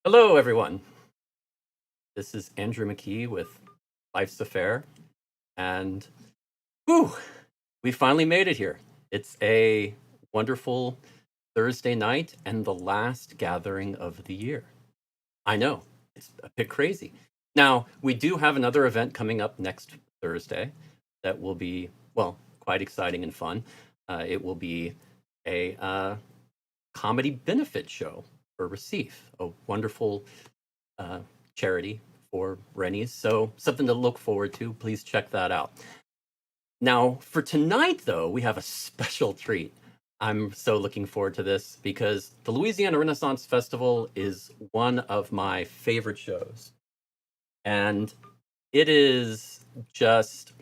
Hello, everyone. This is Andrew McKee with Life's a Faire, and whew, we finally made it here. It's a wonderful Thursday night and the last gathering of the year. I know, it's a bit crazy. Now, we do have another event coming up next Thursday that will be, well, quite exciting and fun. It will be a comedy benefit show for Receive, a wonderful charity for Rennies. So something to look forward to. Please check that out. Now, for tonight, though, we have a special treat. I'm so looking forward to this because the Louisiana Renaissance Festival is one of my favorite shows. And it is just,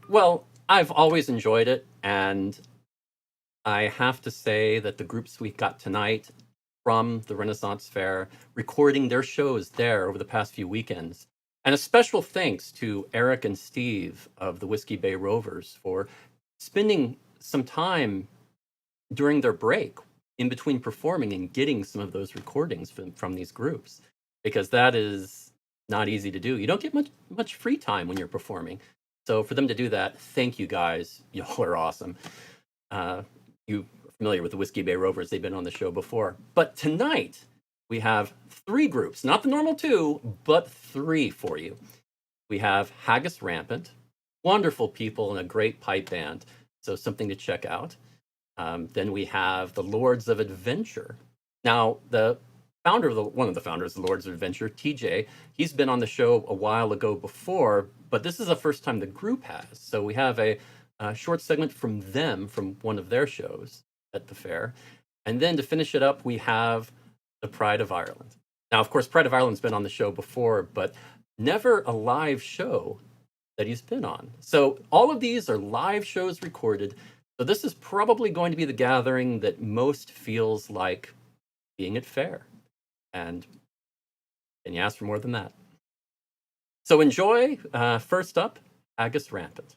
well, I've always enjoyed it. And I have to say that the groups we got tonight from the Renaissance Fair, recording their shows there over the past few weekends. And a special thanks to Eric and Steve of the Whiskey Bay Rovers for spending some time during their break in between performing and getting some of those recordings from these groups, because that is not easy to do. You don't get much free time when you're performing. So for them to do that, thank you guys. Y'all are awesome. You are familiar with the Whiskey Bay Rovers. They've been on the show before. But tonight, we have three groups, not the normal two, but three for you. We have Haggis Rampant, wonderful people and a great pipe band, so something to check out. Then we have the Lords of Adventure. Now, the founder of one of the founders of the Lords of Adventure, TJ, he's been on the show a while ago before, but this is the first time the group has. So we have a short segment from them from one of their shows at the fair. And then to finish it up, we have the Pride of Ireland. Now, of course, Pride of Ireland's been on the show before, but never a live show that he's been on. So all of these are live shows recorded. So this is probably going to be the gathering that most feels like being at fair. And can you ask for more than that? So enjoy. First up, Haggis Rampant.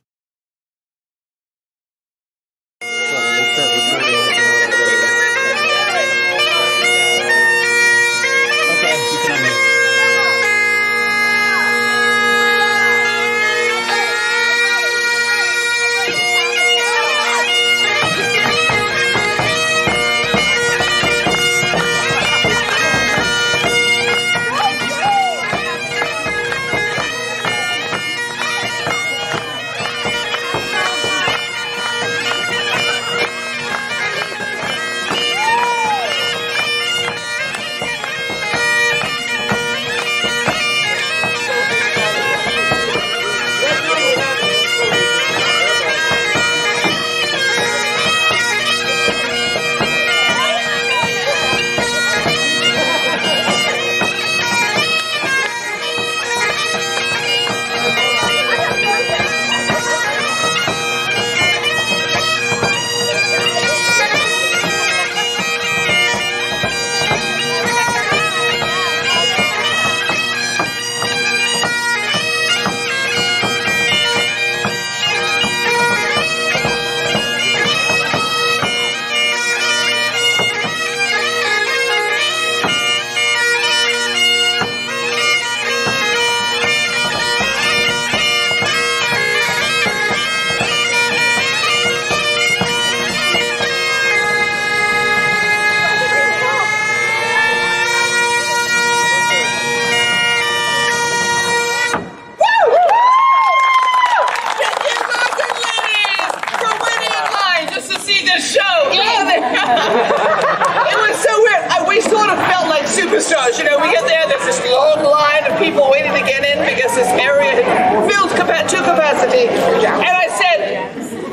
superstars. You know, we get there's this long line of people waiting to get in because this area is filled to capacity. And I said,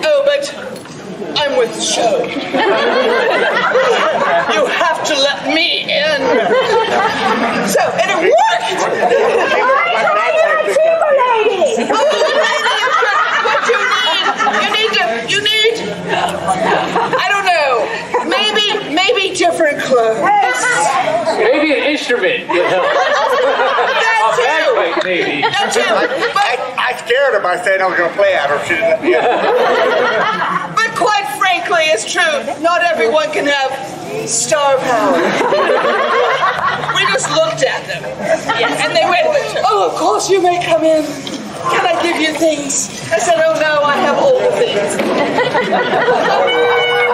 oh, but I'm with the show. You have to let me in. So, and it worked. What you need, I don't know, maybe different clothes. Maybe an instrument would help. That too. Maybe. That too. I scared her by saying I was going to play at her. But quite frankly, frankly, it's true. Not everyone can have star power. We just looked at them. And they went, oh, of course you may come in. Can I give you things? I said, oh no, I have all the things.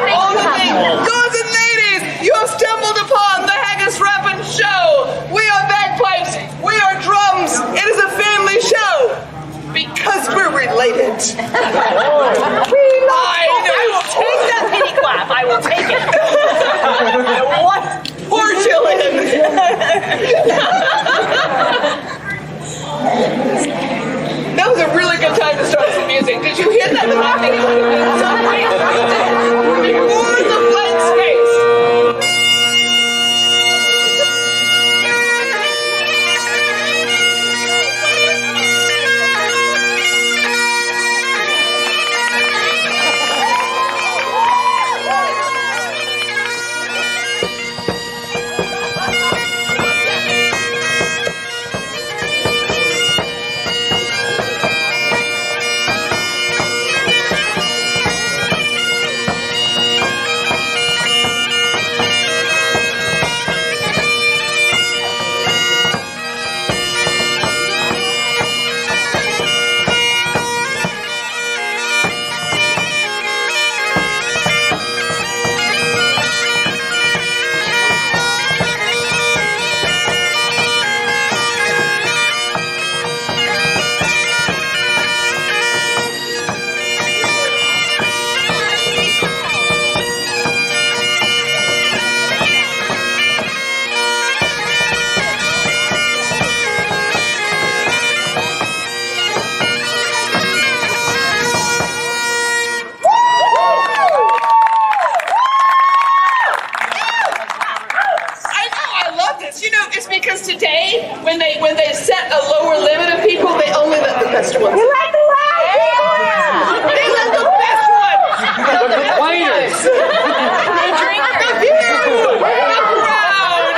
All the things. Lords and ladies, you have stumbled upon the Haggis Rappin' Show. We are bagpipes. We are drums. It is a family show. Because we're related. I will take that pity clap. I will take it. What? Poor Jillian. That was a really good time to start some music. Did you hear that? The laughing before the blank space. When they set a lower limit of people, they only let the best ones. They let the loud people in! They let the best ones! The complainers! They drink the few! The crowd!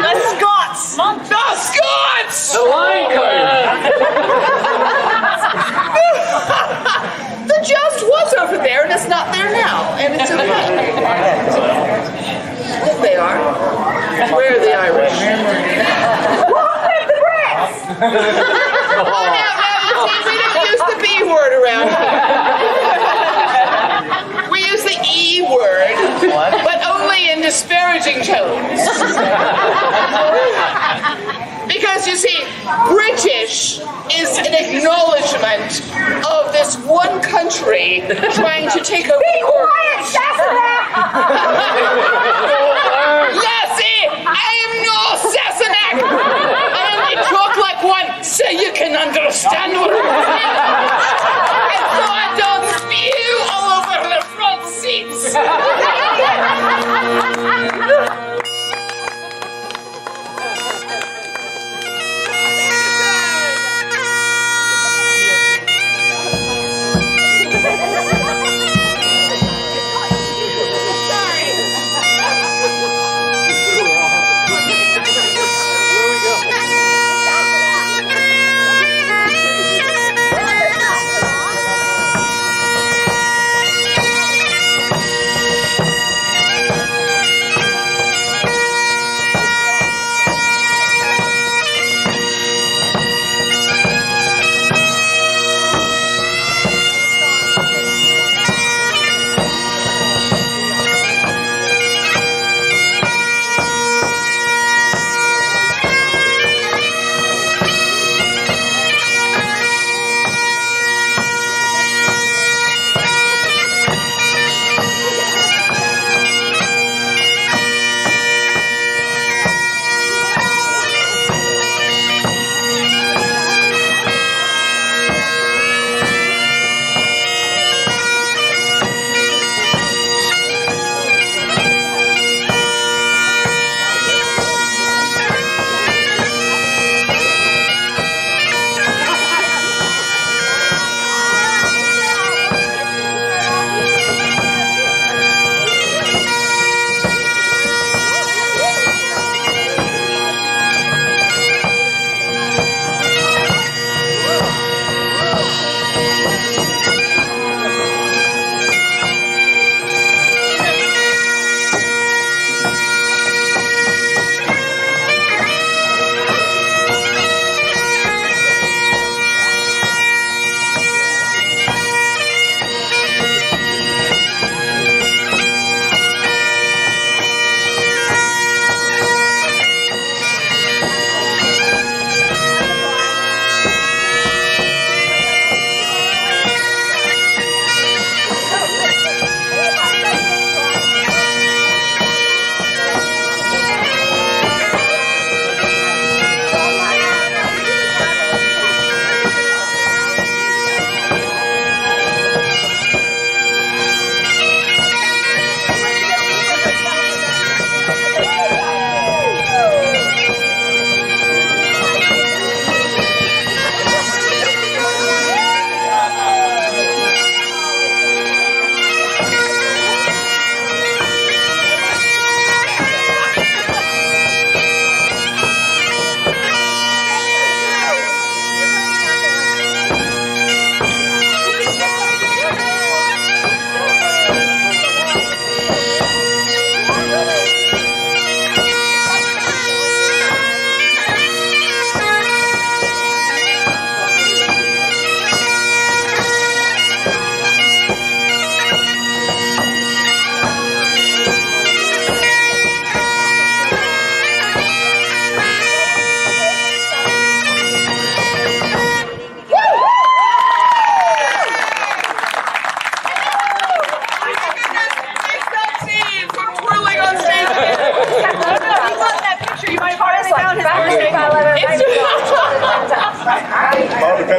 The Scots! The Scots! The line cutters! The joust was over there, and it's not there now, and it's okay. There they are. Where are the Irish? Oh, now, we don't use the B word around here. We use the E word, but only in disparaging tones. Because, you see, British is an acknowledgement of this one country trying to take over the world. Be quiet, Sassenach! Lassie, I am no Sassenach! Talk like one, so you can understand what I'm saying. And so I don't spew all over the front seats.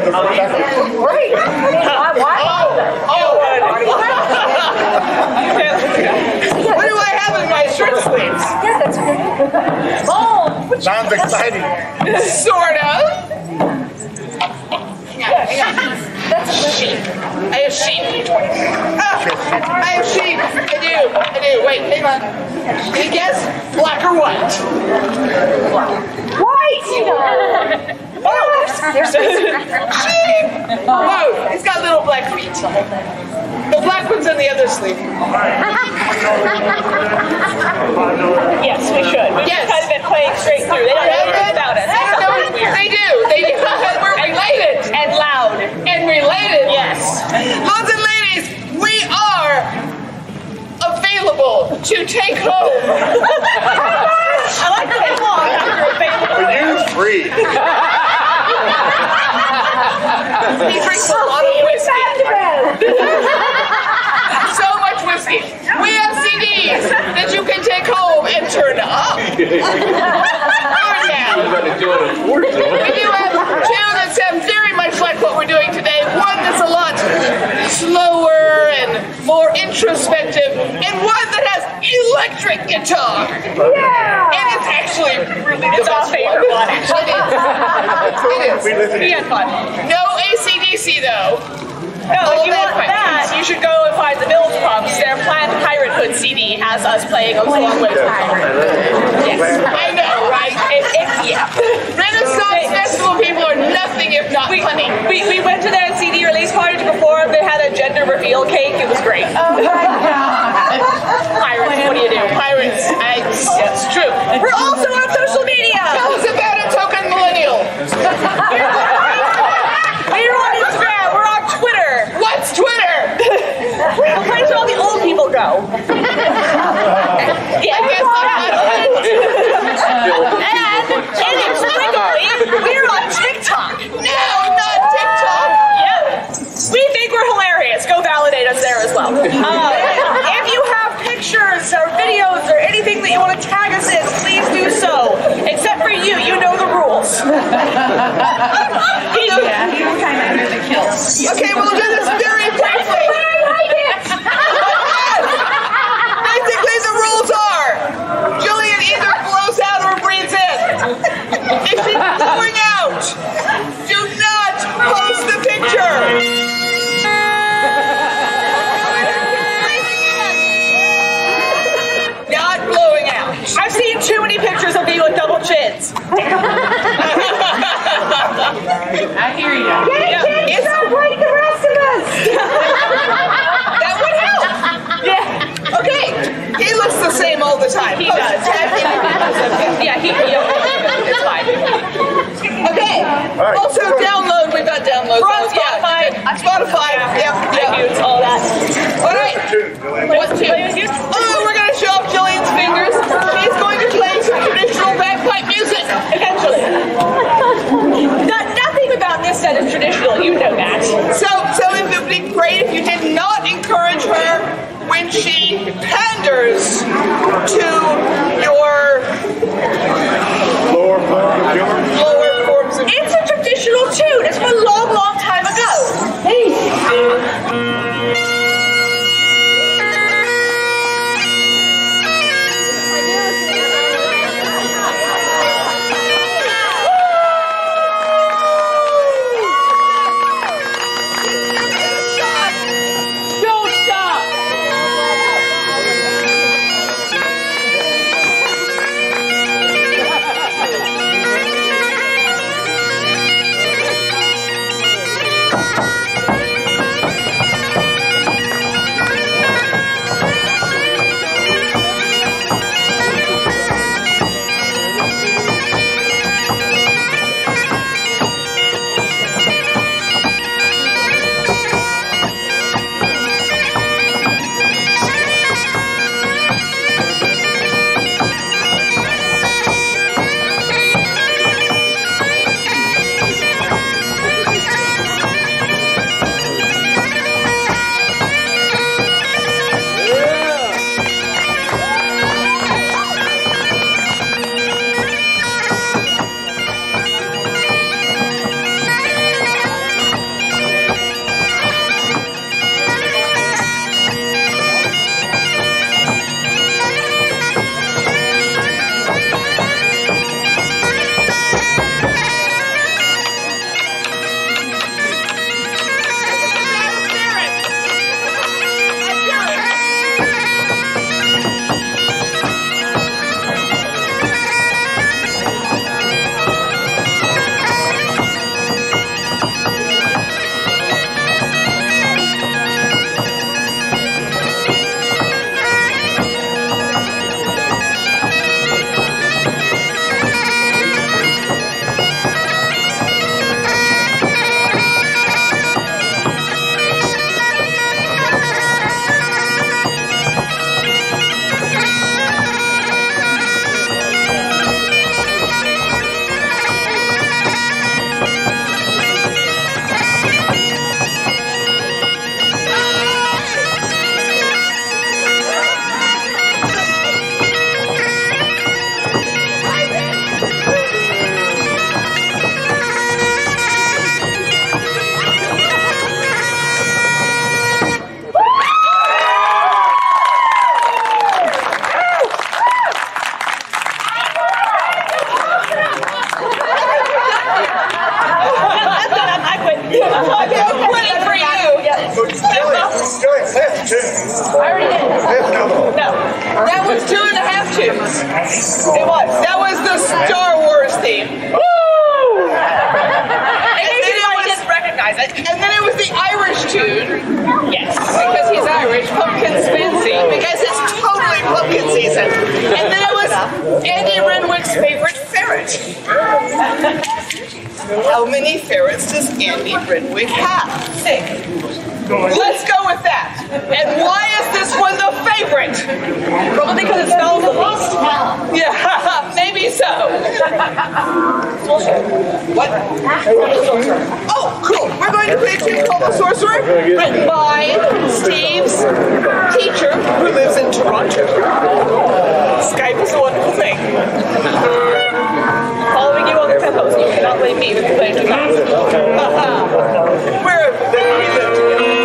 Great. What do I have in my shirt sleeves? Yeah, that's good. Oh, Sounds exciting. Sort of. that's a sheep. I have sheep. I have sheep. I do. Wait, hang on. Can you guess? Black or white? White. Oh, there's Sheep. Whoa, he's got little black feet. The black one's on the other sleeve. Yes, we should. We've Yes. kind of been playing straight through. They don't know anything about us. That's No, something weird. they do. We're related. And loud. And related. Yes. Lords and ladies, we are available to take home. I like the long after available. For you, free. He drinks a lot of whiskey. So much whiskey. We have CDs that you can take home and turn up. Or down. We do have two that sound very much like what we're doing today. One that's a lot slower and more introspective, and one that has electric guitar. Yeah. And it's actually really It's the our best favorite one. It is. We listen. We had fun. No AC/DC though. No, if you that want quick. that, you should go and find the Mills Pubs. Their Planned Parenthood CD has us playing a song with Yes. I know, right? Yeah. Renaissance Festival people are nothing if not funny. We went to their CD release party to perform. They had a gender reveal cake. It was great. Oh my God. Pirates, what do you do? Pirates, it's true. We're also on social media. Tell us about a token millennial. We're on Instagram. We're on Twitter. What's Twitter? The place where all the old people go. I guess I'm not on it. And inexplicably, we're on TikTok. No, not TikTok. Yep. We think we're hilarious. Go validate us there as well. If you have pictures or videos or anything that you want to tag us in, please do so. Except for you, you know the rules. Okay, we'll do this very briefly. Basically, the rules are Jillian either blows out or breathes in. If she's blowing out, do not post the picture. Not blowing out. I've seen too many pictures of you with double chins. I hear you. Get kids don't like the rest of us. That would help. Yeah. Okay, he looks the same all the time. He does. Yeah, it's fine. Okay. right. Also, download. We've got downloads. We're on Spotify. Spotify. Yep. iTunes, all that. All right. What tune? Oh, we're going to show off Jillian's fingers. She's going to play some traditional bagpipe music. Eventually. Nothing about this set is traditional, you know that. So it would be great if you did not encourage her when she panders to your Lower form of humor. lower forms of. It's a traditional Winning for you. No, that was 2.5 tunes. It was. That was the Star Wars theme. Woo! In case anybody didn't recognize it. And then it was the Irish tune. Yes, because he's Irish. Pumpkin's fancy. Because it's totally pumpkin season. And then it was Andy Renwick's favorite ferret. How many ferrets does Andy Renwick have? 6. Let's go with that. And why is this one the favorite? Probably because it smells the least. Yeah, maybe so. What? Oh, cool. We're going to play a tune called The Sorcerer, written by Steve's teacher, who lives in Toronto. Skype is a wonderful thing. Following you on the tempos, you cannot blame me for playing too fast. Where we live together.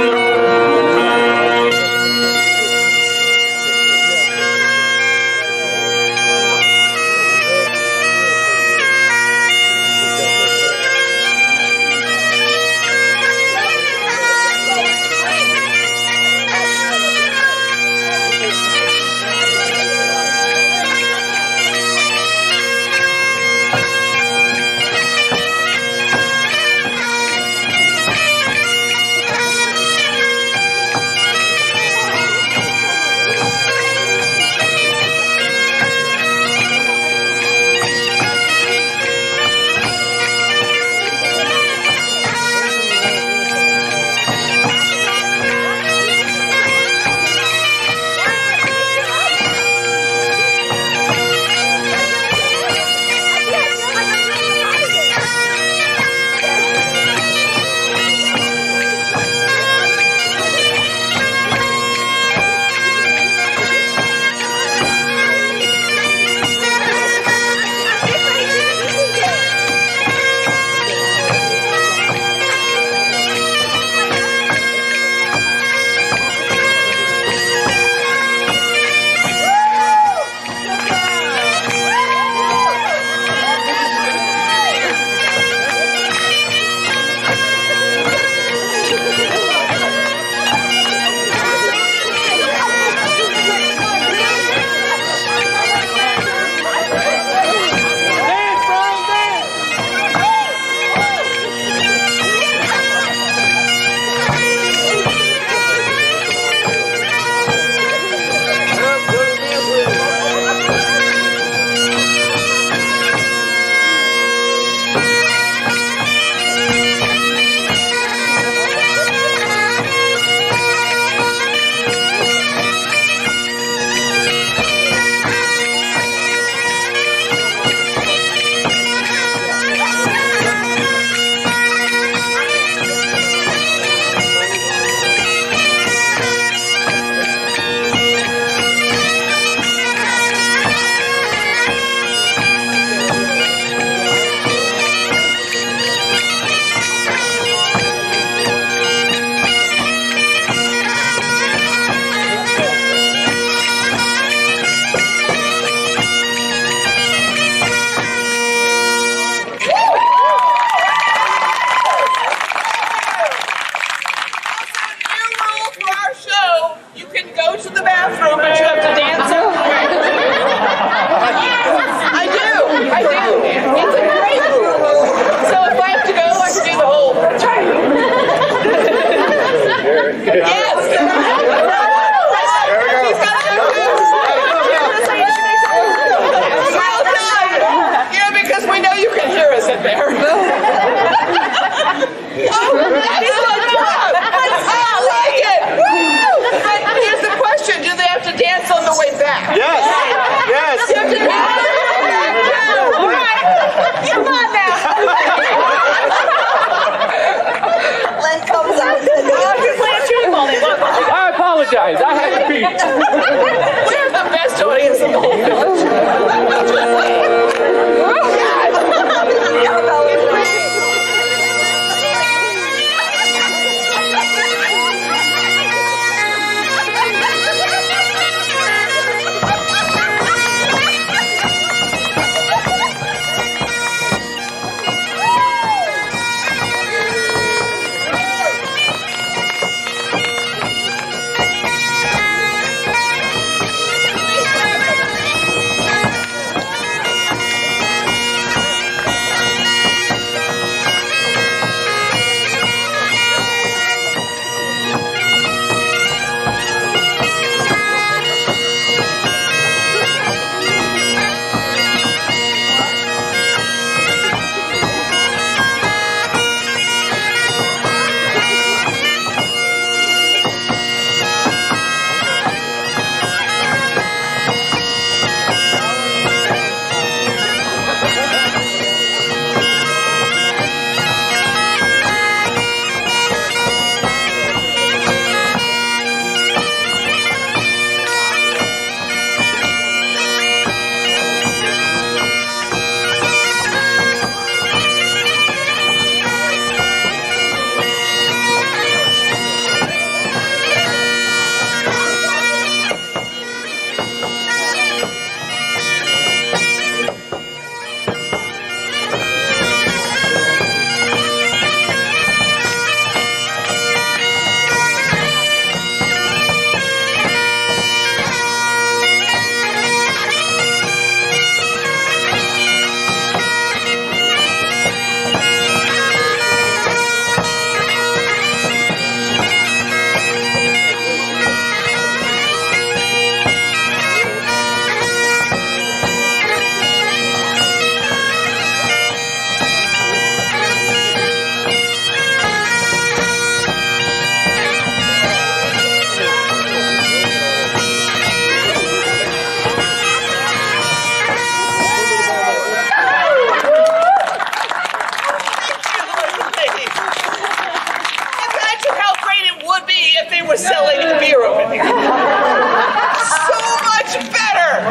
were selling beer over there. So much better!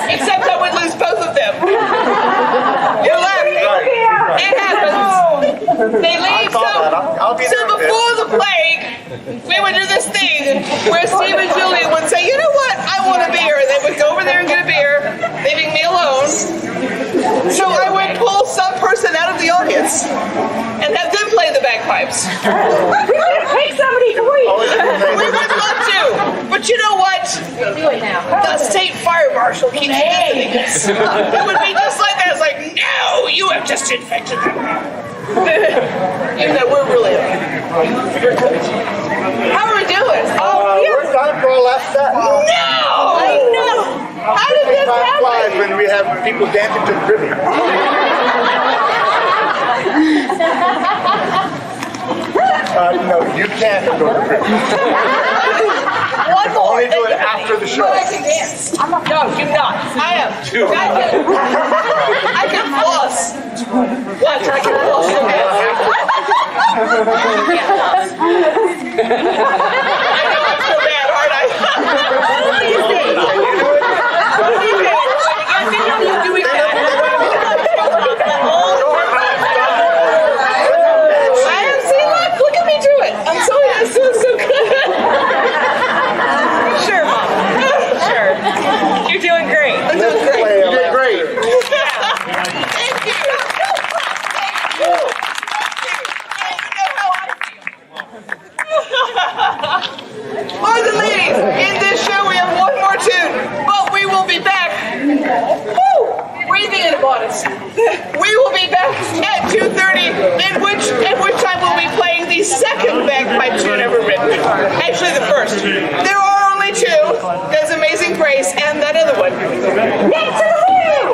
Except I would lose both of them. You're laughing. It happens. They leave. So before the plague, we would do this thing where Steve and Julian would say, you know what, I want a beer. And they would go over there and get a beer, leaving me alone. So I would pull some person out of the audience and have them play the bagpipes. We would pay somebody to wait. We would love to. But you know what? Do it now. The state fire marshal keeps visiting us. It would be just like that. It's like, no, you have just infected them. Even though we're really How are we doing? Oh, We're time for our last set. no! I know. How did this Time flies happen? when we have people dancing to the trivia. No, you can't go to trivia. One more. Only do it after the show. I can dance. No, you're not. I am. I can floss. Watch, I can floss. I know I'm so bad, aren't I? You doing that? I have seen that. Look at me do it. I'm so it's doing so good. Sure, Mom. Sure. You're doing great. I'm doing great. You did great. Thank you. Thank you. You know how I feel. Boys and ladies, in this show we have one more tune, but we will be back. Woo! Breathing in bonus. We will be back at 2:30, at which time we'll be playing the second bagpipe tune ever written. Actually, the first. There are only two. There's Amazing Grace and that other one. Dance to the Loo!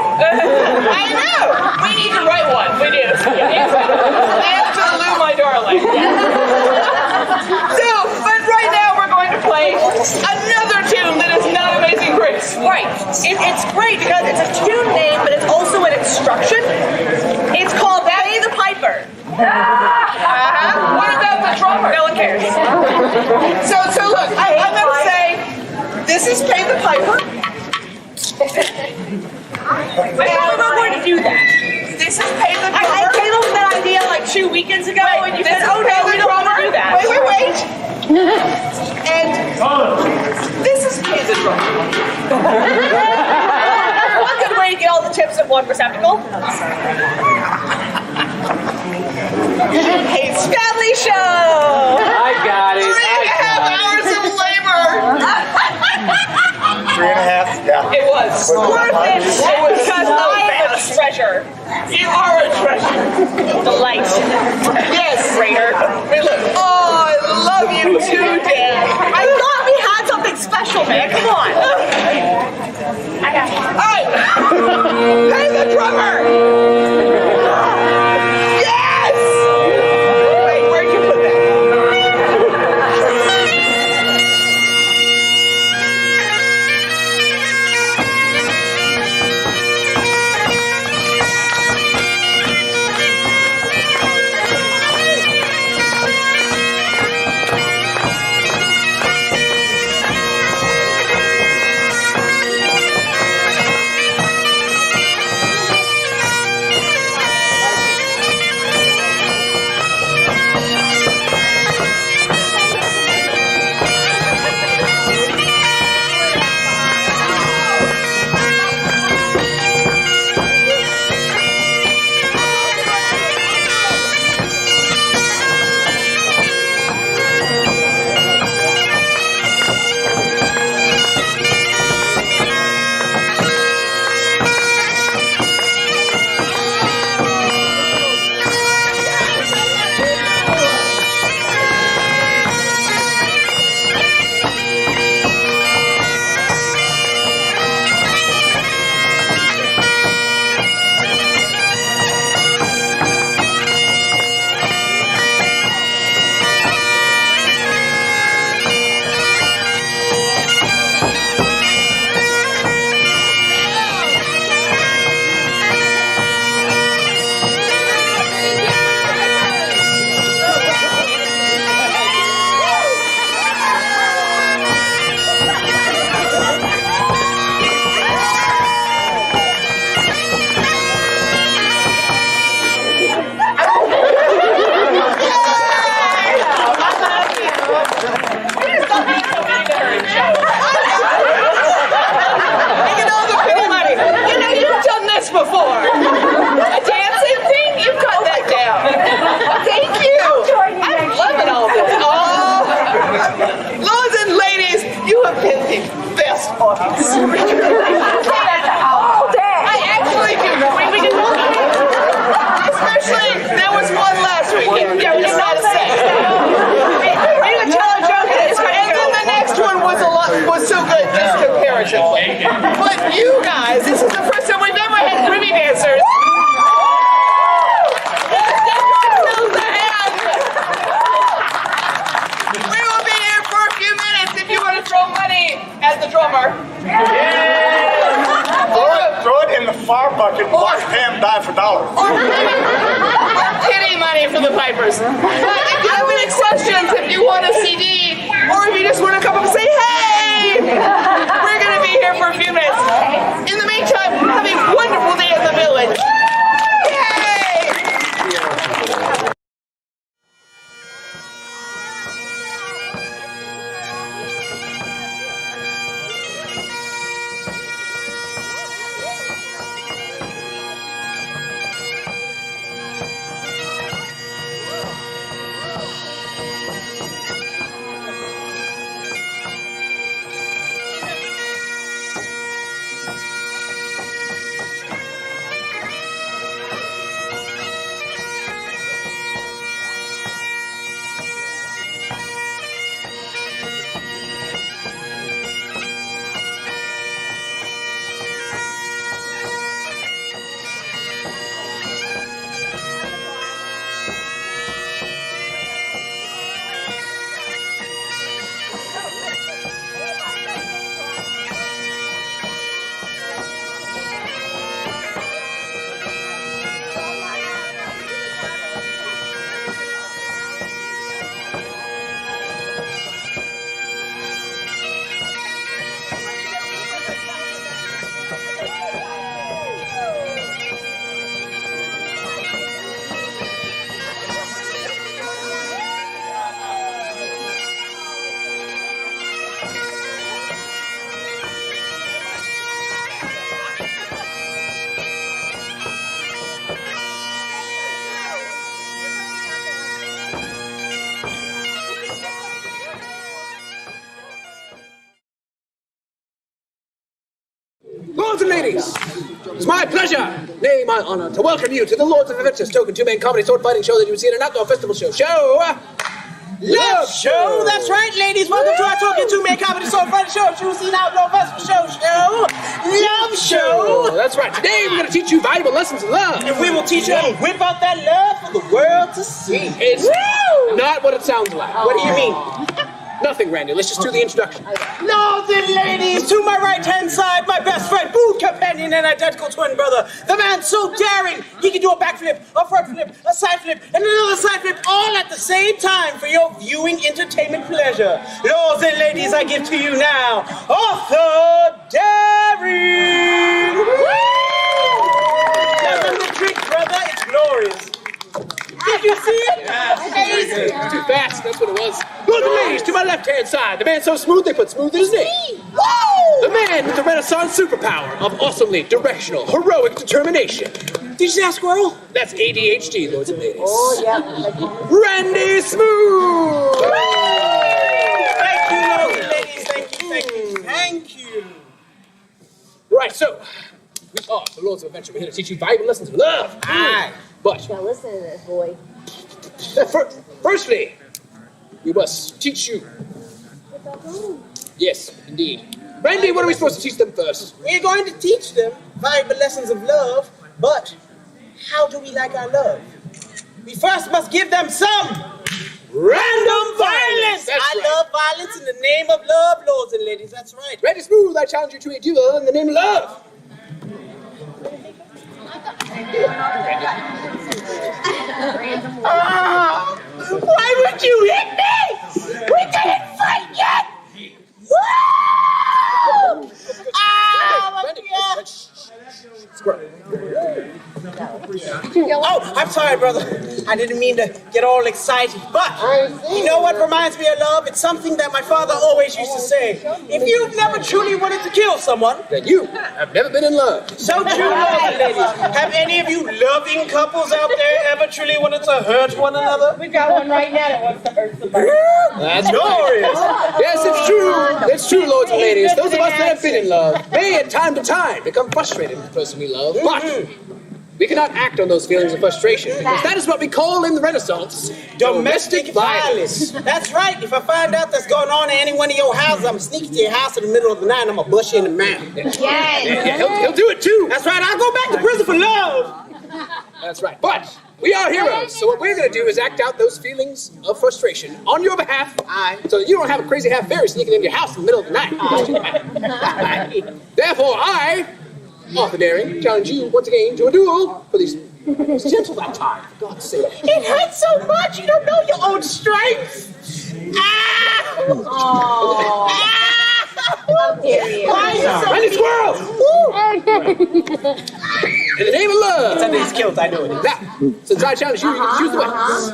I know! We need to write one. We do. Dance to the Loo, my darling. So, but right now we're going to play another tune that is not Amazing Grace. Right. It's great because it's a tune name, but it's also an instruction. It's called Pay the Piper. What about the drummer? No one cares. So look, I'm going to say, this is Pay the Piper. I thought we were going to do that. This is Pay the I Drummer. came up with that idea like 2 weekends ago, and you This said, is oh Pay no, the we don't want Drummer. to do that. Wait. And this is Pay the Drummer. One good way to get all the tips in one receptacle. Hey, Family show! I got it. 3.5 hours of labor. 3.5, yeah. It was. Worth it! It was Because so I am a fast. treasure. You are a treasure. Delight. Yes. Raider. Hey, look. Oh, I love you too, Dad. I thought we had something special, man. Come on. I got you. All right. Pay the drummer. Yes. Wait, where'd you put that? Yeah, we just had to say. We would tell a joke and it's and then the next one was so good just comparatively. But you guys, this is the first time we've ever had groovy dancers. We will be here for a few minutes if you want to throw money at the drummer. Throw it in the fire bucket and watch Pam die for dollars. Or kitty money for the pipers. But if you have any questions, if you want a CD, or if you just want to come up and say, hey, we're going to be here for a few minutes. In the meantime, have a wonderful day in the village. Yay! Lords and ladies, it's my pleasure, nay, my honor, to welcome you to the Lords of Adventure's token two-man comedy sword fighting show that you would see in an outdoor festival show. Love Show! That's right, ladies. Welcome to our token two-man comedy sword fighting show that you will see in an outdoor festival show. Love Show! That's right. Today we're going to teach you valuable lessons in love. And we will teach you how to whip out that love for the world to see. It's not what it sounds like. What do you mean? Nothing, Randy. Let's just do the introduction. Lords and ladies, to my right-hand side, my best friend, boon companion, and identical twin brother. The man so daring, he can do a backflip, a front flip, a side flip, and another side flip, all at the same time for your viewing entertainment pleasure. Lords and ladies, I give to you now, Arthur Daring! Doesn't the trick, brother? It's glorious. Did you see it? Amazing. Too fast, that's what it was. Lords and ladies, to my left-hand side, the man so smooth they put smooth in his name. The man with the Renaissance superpower of awesomely directional, heroic determination. Did you see that, squirrel? That's ADHD, lords and ladies. Oh, yeah. Randy Smooth! Thank you, lords and ladies. Thank you. Right, so, we are the Lords of Adventure. We're here to teach you valuable lessons of love. Aye. But, Now listen to this, boy. firstly, we must teach you. Yes, indeed. Randy, what are we supposed to teach them first? We're going to teach them valuable lessons of love, but how do we like our love? We first must give them some random violence. I love violence in the name of love, lords and ladies. That's right. Randy Smooth, I challenge you to a duel in the name of love. Why would you hit me? We didn't fight yet. Woo! Oh, I'm sorry, brother. I didn't mean to get all excited, but you know what reminds me of love? It's something that my father always used to say. If you've never truly wanted to kill someone, then you have never been in love. So true, ladies. Have any of you loving couples out there ever truly wanted to hurt one another? We've got one right now that wants to hurt somebody. That's glorious. Yes, it's true. It's true, lords and ladies. Those of us that have been in love may, at time to time, become frustrated with the person we love. But we cannot act on those feelings of frustration because that is what we call in the Renaissance Domestic violence. That's right. If I find out that's going on in any one of your houses, I'm sneaking to your house in the middle of the night and I'm going to bust you in the mouth. Yeah, he'll do it too. That's right. I'll go back to prison for love. That's right. But we are heroes, so what we're going to do is act out those feelings of frustration on your behalf. So that you don't have a crazy half-fairy sneaking into your house in the middle of the night. Therefore, I, Arthur Daring, challenge you once again to a duel for these gentle that time, for God's sake. It hurts so much. You don't know your own strength. How dare you? Randy Squirrel! In the name of love! It's under his kilt, I know it is. Now, since I challenge you, you can choose the weapons.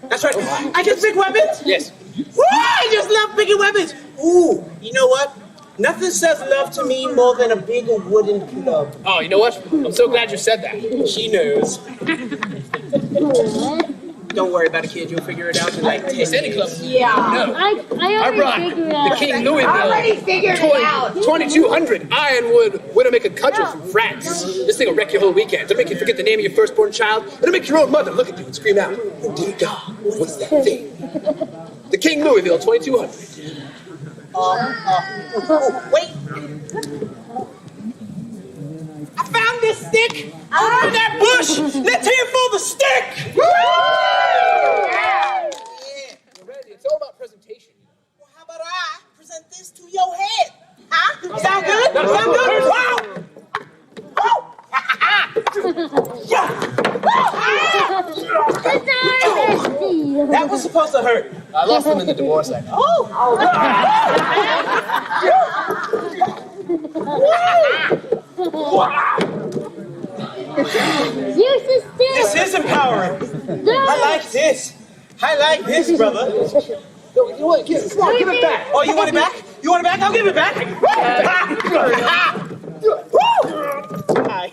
That's right. I can pick weapons? Yes. Woo! I just love picking weapons. Ooh, you know what? Nothing says love to me more than a big wooden club. Oh, you know what? I'm so glad you said that. She knows. Don't worry about it, kid. You'll figure it out in like 10 Any club. Yeah. No. I I brought already figured it the out. King Louisville. Already figured it out. 2200 ironwood Widowmaker cudgel from France. This thing will wreck your whole weekend. It'll make you forget the name of your firstborn child. It'll make your own mother look at you and scream out, "Oh dear God, what's that thing?" The King Louisville 2200. Wait. I found this stick over in that bush. Let's hear for the stick. You're ready. It's all about presentation. Well, how about I present this to your head? Huh? Sound good? Sound good? Wow! That was supposed to hurt. I lost them in the divorce act. Use the stick. This is empowering. I like this. I like this, brother. You want to give it back. Oh, you want it back? You want it back? I'll give it back. Hi.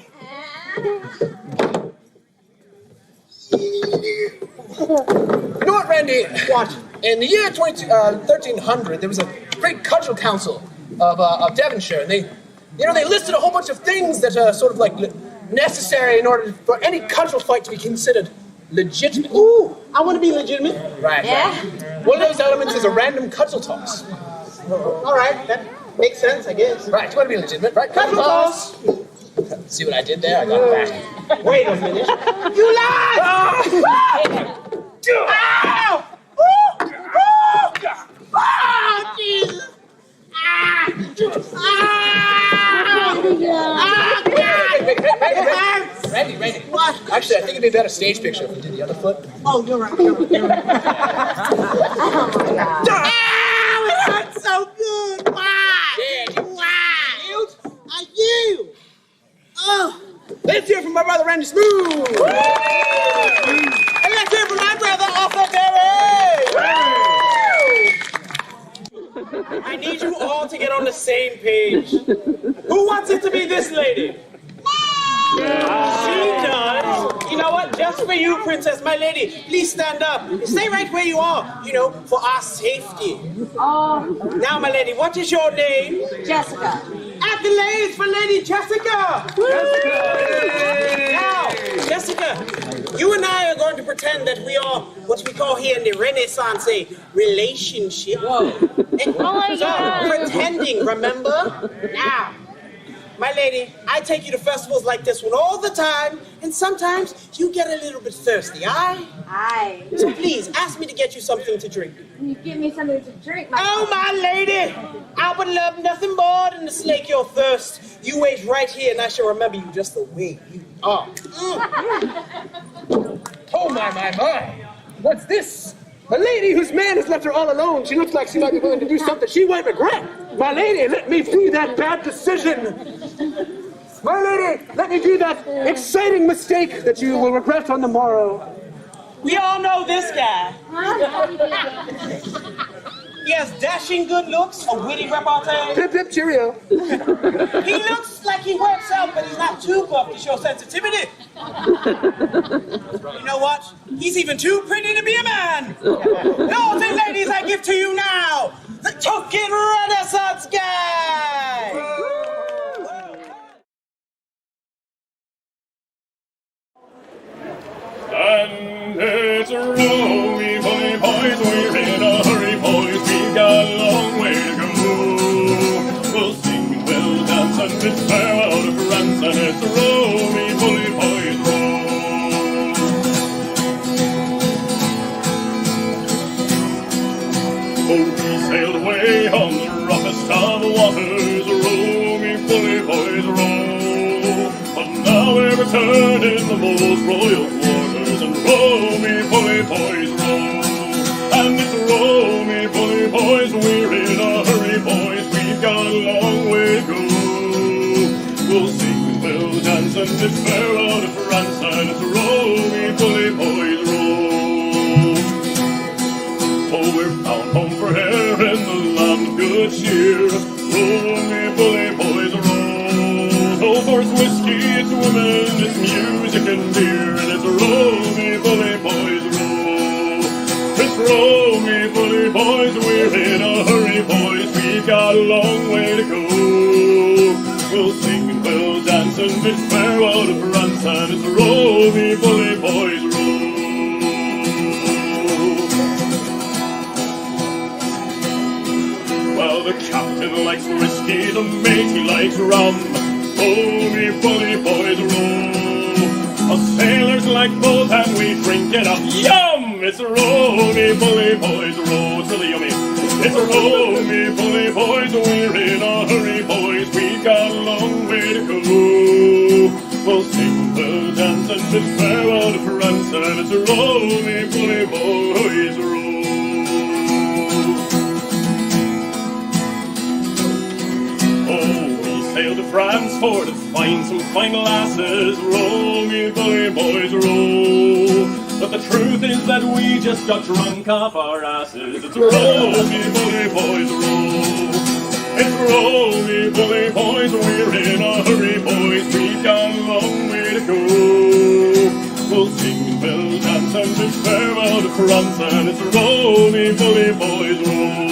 You know what, Randy? What? In the year 1300, there was a great cudgel council of Devonshire, and they listed a whole bunch of things that are sort of like necessary in order for any cudgel fight to be considered legitimate. Ooh, I want to be legitimate. Right. Yeah. One of those elements is a random cudgel toss. All right, that makes sense, I guess. Right, you want to be legitimate, right? Cudgel toss. See what I did there? I got back. Wait a minute. You lied! Ow! Oh, Jesus! Randy. What? Actually, I think it'd be a better stage picture if we did the other foot. Oh, you're right. Ow, it hurts so good. Why? Why? I yield. Oh. Let's hear from my brother Randy Smooth. And let's hear from my brother, Arthur Daring. I need you all to get on the same page. Who wants it to be this lady? She does. You know what? Just for you, princess, my lady, please stand up. Stay right where you are, for our safety. Now, my lady, what is your name? Jessica. Accolades for Lady Jessica! Now, Jessica, you and I are going to pretend that we are what we call here in the Renaissance a relationship. Pretending, remember? Now, my lady, I take you to festivals like this one all the time, and sometimes you get a little bit thirsty, aye? Aye. So please, ask me to get you something to drink. Can you give me something to drink, my Oh, my lady! I would love nothing more than to slake your thirst. You wait right here, and I shall remember you just the way you are. Oh, my. What's this? A lady whose man has left her all alone. She looks like she might be willing to do something she won't regret. My lady, let me do that bad decision. My lady, let me do that exciting mistake that you will regret on the morrow. We all know this guy. He has dashing good looks, a witty repartee. Pip, pip, cheerio. He looks like he works out, but he's not too buff to show sensitivity. You know what? He's even too pretty to be a man. Lords and ladies, I give to you now the token Renaissance guy. it's a roamy, bully boys, we're in a hurry, boys, we've got a long way to go. We'll sing and we'll dance and bid farewell to France, and it's a roamy, bully boys, row. Oh, we sailed away on the roughest of waters, row me bully boys row. But now we're returned in the most royal waters, and row me bully boys row. And it's row me bully boys, we're in a hurry, boys, we've got a long way to go. We'll sing, we'll dance, and bid farewell to France, and it's row me bully boys row. Oh, we're bound home for Faire in the land of good cheer. Row me bully boys row. No force whiskey, it's women, it's music and beer, and it's row me bully boys row. It's row me bully boys, we're in a hurry, boys, we've got a long way to go. We'll sing and we'll dance and bid farewell to France, and it's row me bully boys row. Well, the captain likes whiskey, the mate he likes rum. Oh, me bully boys row. Us sailors like both, and we drink it up. Yum! It's a row, me bully boys row. It's really yummy. It's a row, me bully boys. We're in a hurry, boys. We've got a long way to go. We'll sing, we'll dance, and bid farewell to France, and it's a row, me bully boys row. Sail to France for to find some fine lasses, row me bully boys row. But the truth is that we just got drunk off our asses. It's row me bully boys row. It's row me bully boys, we're in a hurry, boys, we've got a long way to go. We'll sing, we'll dance, and bid farewell to France, and it's row me bully boys row.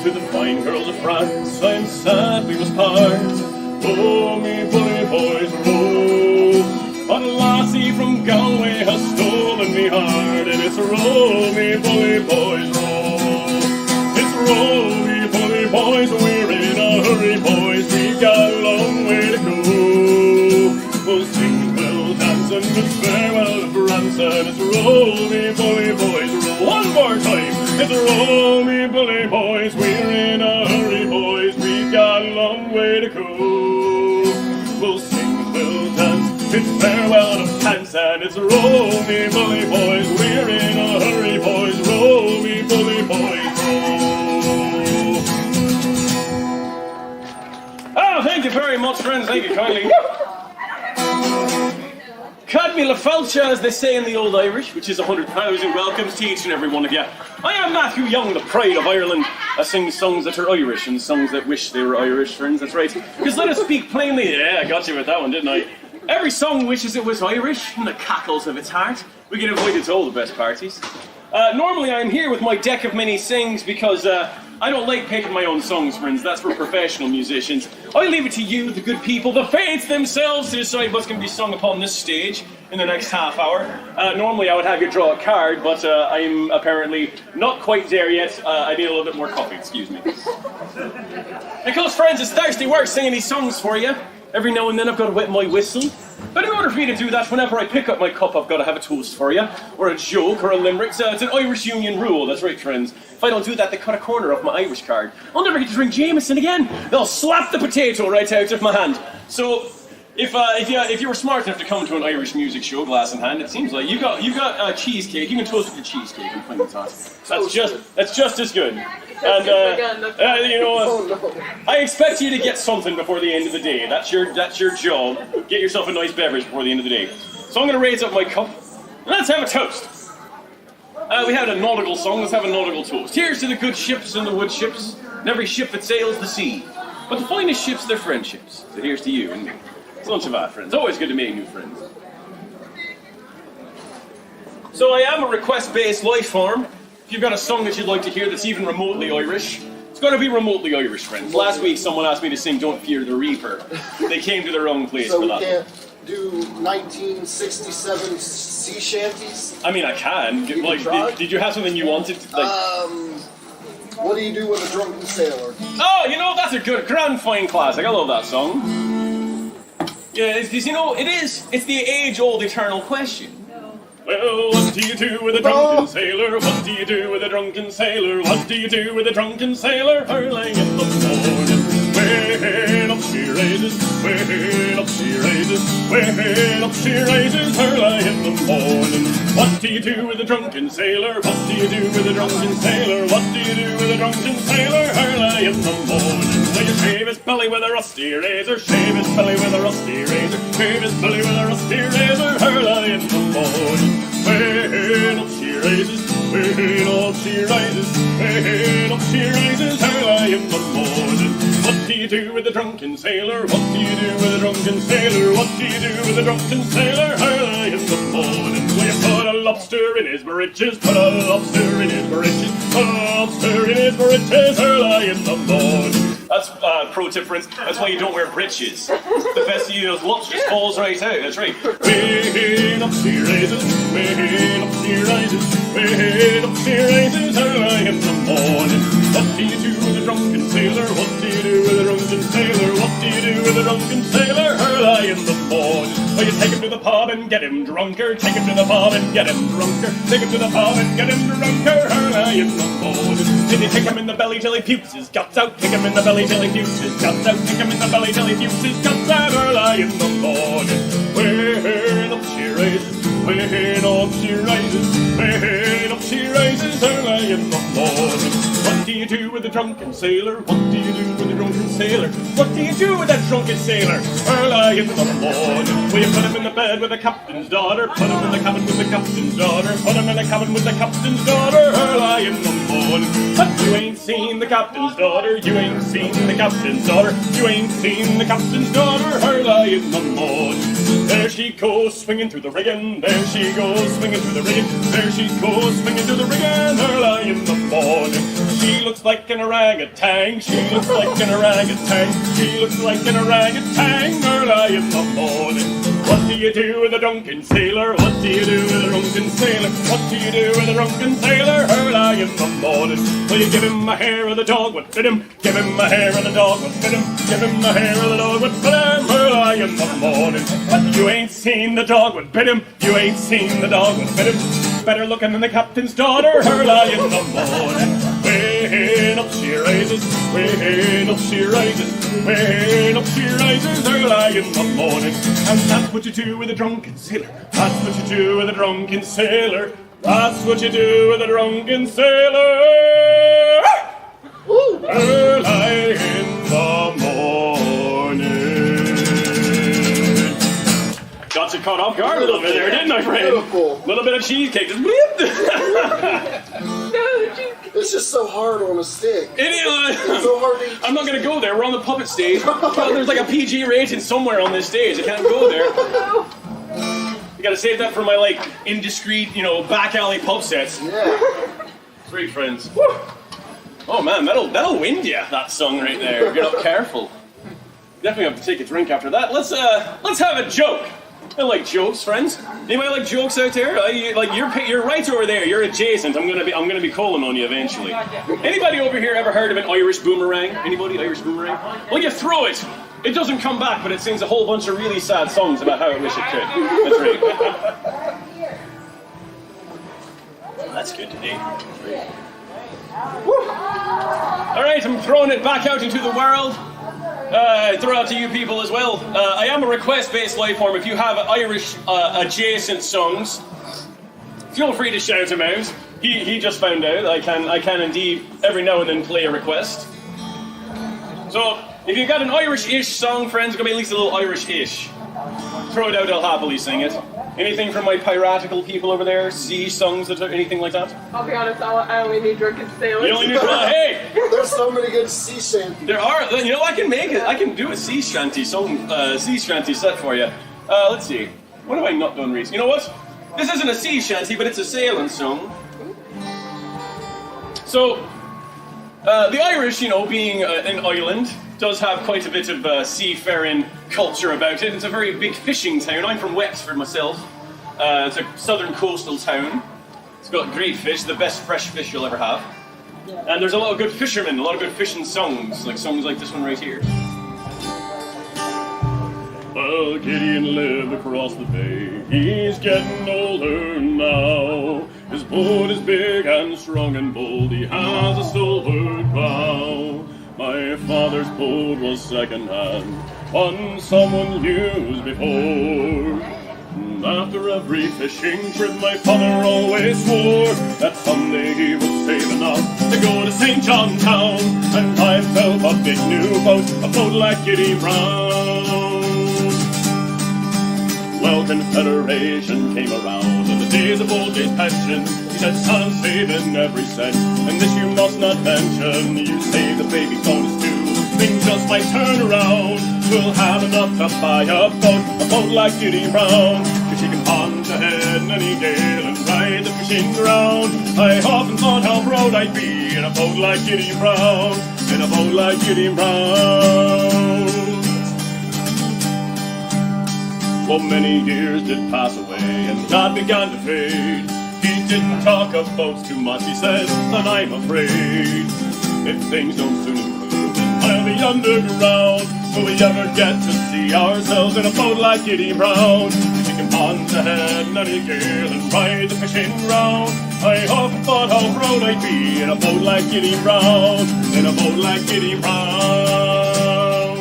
To the fine girls of France, I'm sad we must part. Oh, me bully boys row. But a lassie from Galway has stolen me heart, and it's row me bully boys row. It's row me bully boys, we're in a hurry, boys, we've got a long way to go. We'll sing, we'll dance, and bid farewell to France, and it's row me bully boys row. One more time. It's row me bully boys, we're in a hurry, boys, we've got a long way to go. We'll sing, we'll dance, bid farewell to France, and it's row me bully boys, we're in a hurry, boys, row me bully boys, row. Oh, thank you very much, friends, thank you kindly. Cadmi la Falcha, as they say in the old Irish, which is 100,000 welcomes to each and every one of you. I am Matthew Young, the pride of Ireland. I sing songs that are Irish and songs that wish they were Irish, friends, that's right. Because let us speak plainly. Yeah, I got you with that one, didn't I? Every song wishes it was Irish from the cackles of its heart. We get invited to all the best parties. Normally I'm here with my deck of mini sings because I don't like picking my own songs, friends. That's for professional musicians. I leave it to you, the good people, the fates themselves, to decide what's going to be sung upon this stage in the next half hour. Normally I would have you draw a card, but I'm apparently not quite there yet. I need a little bit more coffee, excuse me. Because, friends, it's Thursday work singing these songs for you. Every now and then I've got to wet my whistle. But in order for me to do that, whenever I pick up my cup, I've got to have a toast for you, or a joke, or a limerick. It's an Irish Union rule, that's right, friends. If I don't do that, they cut a corner off my Irish card. I'll never get to drink Jameson again. They'll slap the potato right out of my hand. So, if you were smart enough to come to an Irish music show, glass in hand, it seems like you got cheesecake. You can toast with your cheesecake and find it hot. That's just as good. And you know, I expect you to get something before the end of the day. That's your job. Get yourself a nice beverage before the end of the day. So I'm going to raise up my cup. Let's have a toast. We had a nautical song. Let's have a nautical toast. Here's to the good ships and the wood ships, and every ship that sails the sea. But the finest ships, they're friendships. So here's to you and me. Saint-Chavat, friends. Always good to make new friends. So I am a request-based life form. If you've got a song that you'd like to hear that's even remotely Irish, it's got to be remotely Irish, friends. Last week, someone asked me to sing "Don't Fear the Reaper." They came to the wrong place So for we that. can't do 1967 sea shanties? I mean, I can. Like, try? did you have something you wanted? Like, What do you do with a drunken sailor? oh, you know, that's a good, grand, fine classic. I love that song. Yeah, it's the age-old eternal question. Well, what do you do with a drunken sailor? What do you do with a drunken sailor? What do you do with a drunken sailor? Early in the morning, way up she raises, way up she raises, way up she raises. Early in the morning. What do you do with a drunken sailor? What do you do with a drunken sailor? What do you do with a drunken sailor? Early in the morning. Well, you shave his belly with a rusty razor, shave his belly with a rusty razor, shave his belly with a rusty razor. Early in the morning. Way up she raises, way up she rises, way up she rises. Early in the morning. What do you do with a drunken sailor? What do you do with a drunken sailor? What do you do with a drunken sailor? Early in the morning. Well, you put a lobster in his breeches, put a lobster in his breeches, put a lobster in his breeches. Early in the morning. That's pro tip, friends. That's why you don't wear breeches. The best of you, those lobster just falls right out. That's right. Way up she raises, way up she rises, way up she raises. Early in the morning. What do you do with a drunken sailor? What do you do with a drunken sailor? What do you do with a drunken sailor? Early in the morning. Well, you take him to the pub and get him drunker. Take him to the pub and get him drunker. Take him to the pub and get him drunker. Early in the morning. Then you kick him in the belly till he pukes his guts out. Kick him in the belly till he pukes his guts out. Kick him in the belly till he pukes his guts out. Early in the morning. Way up she raises, way up she rises, way up she rises. Early in the morning. What do you do with a drunken sailor? What do you do with a drunken sailor? What do you do with that drunken sailor? Early in the morning. Will you put him in the bed with the captain's daughter? Put him in the cabin with the captain's daughter. Put him in the cabin with the captain's daughter. Early in the morning. But you ain't seen the captain's daughter. You ain't seen the captain's daughter. You ain't seen the captain's daughter. Early in the morning. There she goes swinging through the rigging. There she goes swinging through the rigging. There she goes swinging through the rigging. Early in the morning. She looks like an orangutan. She looks like an orangutan. She looks like an orangutan. Early in the morning. What do you do with a drunken sailor? What do you do with a drunken sailor? What do you do with a drunken sailor? Early in the morning. Well, you give him a hair of the dog would fit him. Give him a hair of the dog would fit him. Give him a hair of the dog would fit him. Early in the morning. But you ain't seen the dog would bit him. You ain't seen the dog would bit him. Better looking than the captain's daughter. Early in the morning. Way up she rises, way up she rises, way up she rises. Early in the morning. And that's what you do with a drunken sailor. That's what you do with a drunken sailor. That's what you do with a drunken sailor. Early in the morning. Got you caught off guard a little bit there, didn't I, friend? Beautiful. A little bit of cheesecake. Just It's just so hard on a stick. It's so hard to eat. I'm not going to go there. We're on the puppet stage. There's like a PG rating somewhere on this stage. I can't go there. You got to save that for my like indiscreet, back alley pub sets. Yeah. Sweet friends. Woo. Oh man, that'll wind you. That song right there. If you're not careful. Definitely have to take a drink after that. Let's have a joke. I like jokes, friends. Anybody like jokes out there? You're right over there. You're adjacent. I'm gonna be calling on you eventually. Anybody over here ever heard of an Irish boomerang? Anybody Irish boomerang? Well, you throw it. It doesn't come back, but it sings a whole bunch of really sad songs about how it wish it could. That's right. That's good today. Woo. All right, I'm throwing it back out into the world. Throw out to you people as well. I am a request-based life form. If you have Irish adjacent songs, feel free to shout them out. He just found out I can indeed every now and then play a request. So if you've got an Irish-ish song, friends, gonna be at least a little Irish-ish. Throw it out, I'll happily sing it. Anything from my piratical people over there? Sea songs, anything like that? I'll be honest, I only need drunken sailors. You only need hey! There's so many good sea shanties. There are. I can make it. I can do a sea shanty song, sea shanty set for you. Let's see. What have I not done recently? You know what? This isn't a sea shanty, but it's a sailing song. So, The Irish, you know, being an island, does have quite a bit of seafaring culture about it. It's a very big fishing town. I'm from Wexford myself. It's a southern coastal town. It's got great fish, the best fresh fish you'll ever have. And there's a lot of good fishermen, a lot of good fishing songs like this one right here. Well, Gideon lived across the bay. He's getting older now. His boat is big and strong and bold. He has a silver bow. My father's boat was second-hand, one someone used before. And after every fishing trip, my father always swore that someday he would save enough to go to St. John Town and buy himself a big new boat, a boat like Giddy Brown. Well, Confederation came around in the days of old days pension. He said, son, I'm saving every cent, and this you must not mention. You save the baby bonus too, things just might turn around. We'll have enough to buy a boat like Giddy Brown. Cause she can pond ahead in any gale and ride the fishing ground. I often thought how proud I'd be in a boat like Giddy Brown, in a boat like Giddy Brown. Well, many years did pass away, and God began to fade. He didn't talk of boats too much, he said, and I'm afraid if things don't soon improve, then I'll be underground. Will we ever get to see ourselves in a boat like Giddy Brown? She can pond ahead in any gale and ride the fishing ground. I often thought how proud I'd be in a boat like Giddy Brown, in a boat like Giddy Brown.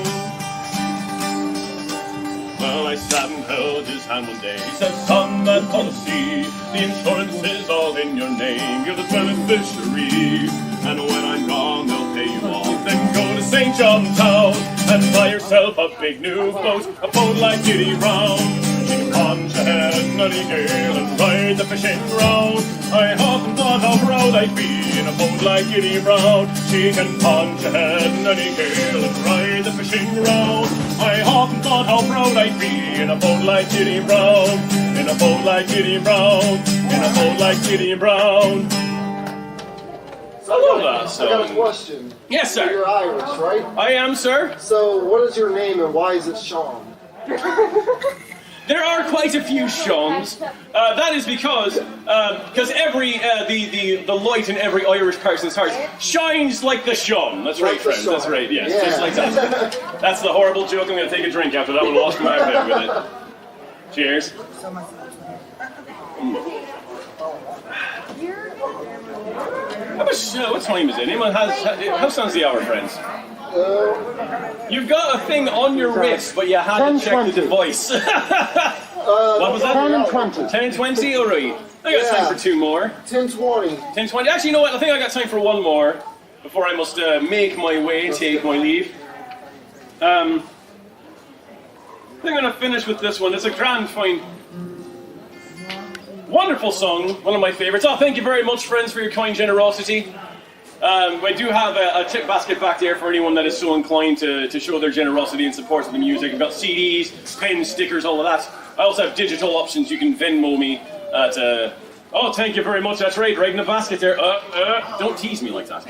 Well, I sat and held his hand one day. He said, son, that policy, the insurance is all in your name. You're the beneficiary, and when I'm gone, they'll pay you off. Then go to St. John Town and buy yourself a big new boat, a boat like Giddy Brown. She can plunge ahead in any gale and ride the fishing ground. I often thought how proud I'd be in a boat like Giddy Brown. She can plunge ahead in any gale and ride the fishing ground. I often thought how proud I'd be in a boat like Giddy Brown, in a boat like Giddy Brown, in a boat like Giddy Brown. I love that song. I got a question. Yes, sir. You're Irish, right? I am, sir. So, what is your name and why is it Sean? There are quite a few Seans. That is because every the light in every Irish person's heart shines like the Sean. That's right, friends. That's right. Yes, yeah. just like that. That's the horrible joke. I'm going to take a drink after that one. Wash my head with it. Cheers. What time is it? Anyone how sounds the hour, friends? You've got a thing on your wrist, but you had to check the device. What was that? 10 and 20. 10 and 20? All right. I got time for two more. 10-20. 10-20. Actually, you know what? I think I got time for one more before I must make my way, take my leave. I think I'm going to finish with this one. It's a grand, fine, wonderful song. One of my favorites. Oh, thank you very much, friends, for your kind generosity. I do have a tip basket back there for anyone that is so inclined to show their generosity and support of the music. I've got CDs, pens, stickers, all of that. I also have digital options. You can Venmo me at... oh, thank you very much. That's right in the basket there. Don't tease me like that.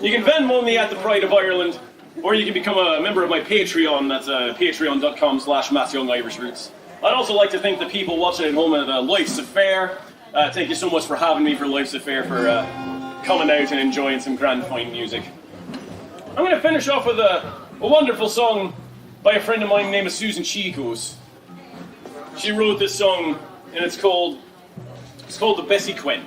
You can Venmo me at the Pride of Ireland, or you can become a member of my Patreon. That's patreon.com/MattYoungIrishRoots. I'd also like to thank the people watching at home at Life's a Faire. Thank you so much for having me for Life's a Faire, for coming out and enjoying some grand fine music. I'm going to finish off with a wonderful song by a friend of mine named Susan Chicos. She wrote this song, and it's called The Bessie Quinn.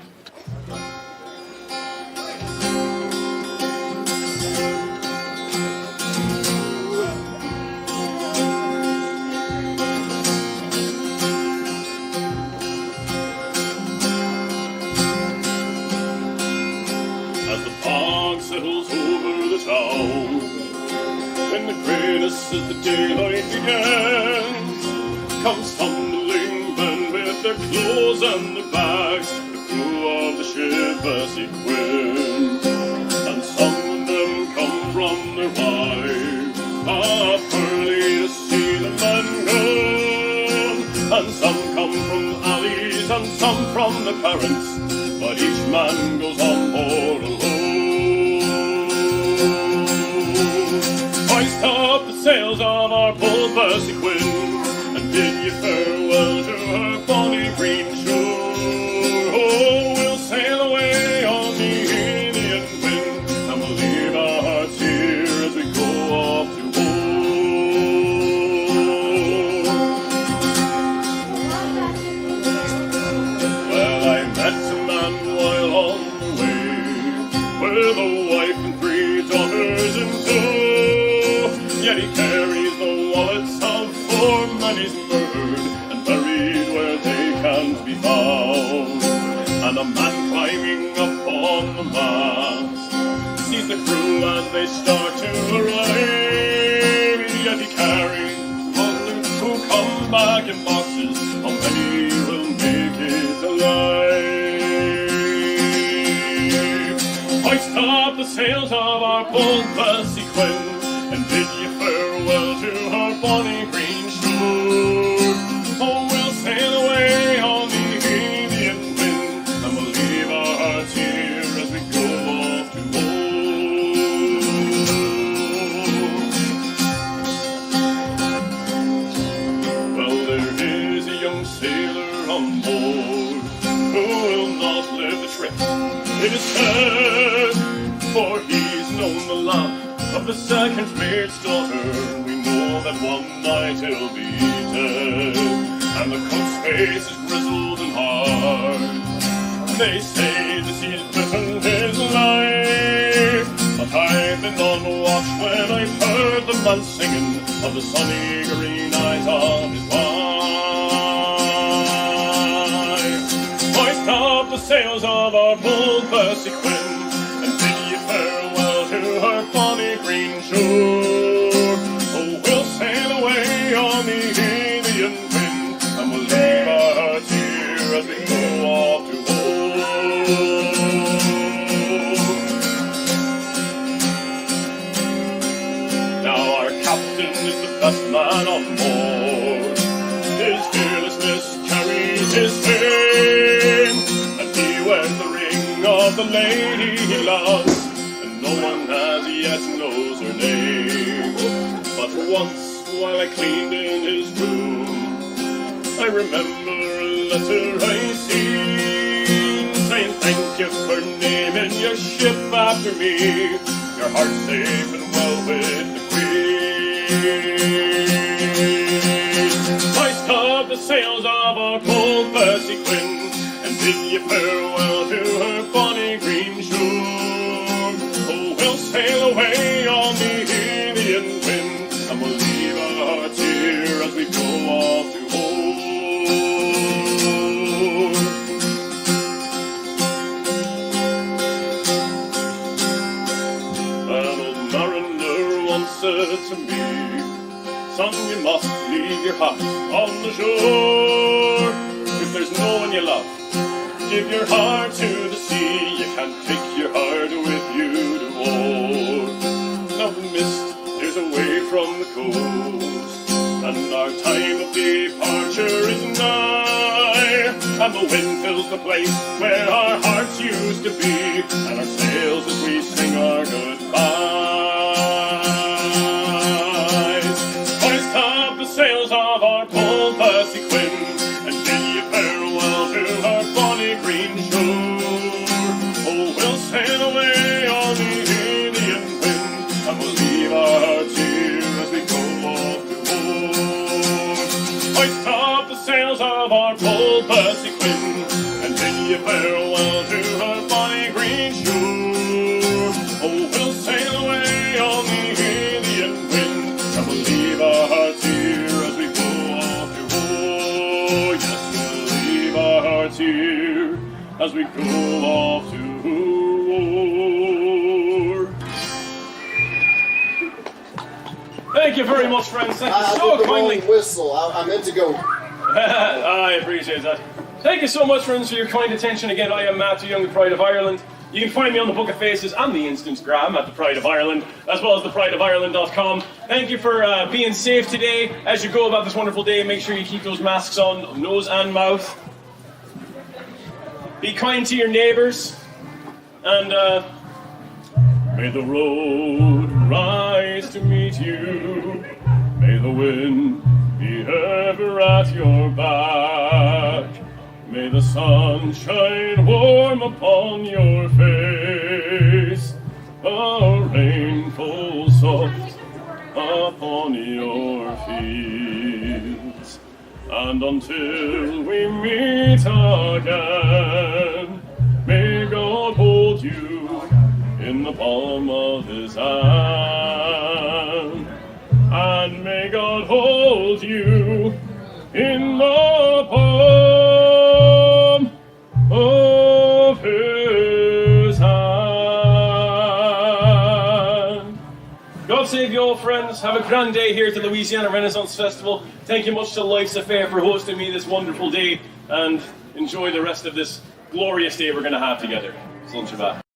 Settles over the town, when the greyness of the daylight begins, comes tumbling men with their clothes and their bags, the crew of the ship Bessie Quinn. And some of them come from their wives, up early to see the men go, and some come from alleys and some from the parents, but each man goes on board alone. and bid you farewell to her bonny green shore. Oh, we'll sail away on the Indian wind, and we'll leave our hearts here as we go off to with a wife and 3 daughters in tow. Yet he carries the wallets of 4 men he's murdered and buried where they can't be found. And a man climbing up on the mast sees the crew as they start to arrive. Yet he carries others who come back in boxes. How many will make it alive? Hoist up the sails of our bold Bessie Quinn, and bid you farewell to her bonny green shore. Oh, we'll sail away on the Indian wind, and we'll leave our hearts here as we go off to home. Well, there is a young sailor on board who will not live the trip. It is sad, for he's known the love of the second mate's daughter. We know that one night he'll be dead, and the cook's face is grizzled and hard. They say that he's written his life, but I've been on watch when I've heard the man singing of the sunny green eyes of his wife. Hoist up the sails of our bold Bessie Quinn, and bid you farewell to her bonny green shore. Oh, we'll sail away on the Indian wind, and we'll leave our hearts here as we go off to home. Now our captain is the best man on board. His fearlessness carries his fame, and he wears the ring of the lady he loves, and no one as yet knows her name. But once, while I cleaned in his room, I remember a letter I seen, saying thank you for naming your ship after me. Your heart's safe and well with the Queen. Hoist up the sails of our bold Bessie Quinn, and bid you farewell to her bonny green shore. Oh, we'll sail away on the Indian wind, and we'll leave our hearts here as we go off to home. An old mariner once said to me, son, you must leave your heart on the shore. If there's no one you love, give your heart to the sea. You can't take your heart with you to war. Now the mist is away from the coast, and our time of departure is nigh. And the wind fills the place where our hearts used to be, and our sails as we sing our goodbyes. Hoist up the sails of our bold Bessie Quinn, and bid you farewell to her bonny green shore. Oh, we'll sail away on the Indian wind, and we'll leave our hearts here as we go off to home. Hoist up the sails of our bold Bessie Quinn, and bid you farewell to her bonny green shore. Oh, we'll sail away on the Indian wind, and we'll leave our hearts here as we go off to home. Yes, we'll leave our hearts here as we go off to war. Thank you very much, friends. Thank you so did the kindly. wrong whistle. I meant to go. I appreciate that. Thank you so much, friends, for your kind attention. Again, I am Matthew Young, the Pride of Ireland. You can find me on the Book of Faces and the Instagram at the Pride of Ireland, as well as theprideofireland.com. Thank you for being safe today. As you go about this wonderful day, make sure you keep those masks on, nose and mouth. Be kind to your neighbours, and may the road rise to meet you. May the wind be ever at your back. May the sun shine warm upon your face, a rain fall soft upon your fields. And until we meet again, may God hold you in the palm of his hand. And may God hold you in the palm of his hand. God save you all, friends. Have a grand day here at the Louisiana Renaissance Festival. Thank you much to Life's Affair for hosting me this wonderful day, and enjoy the rest of this glorious day we're going to have together. Slán Shabbat.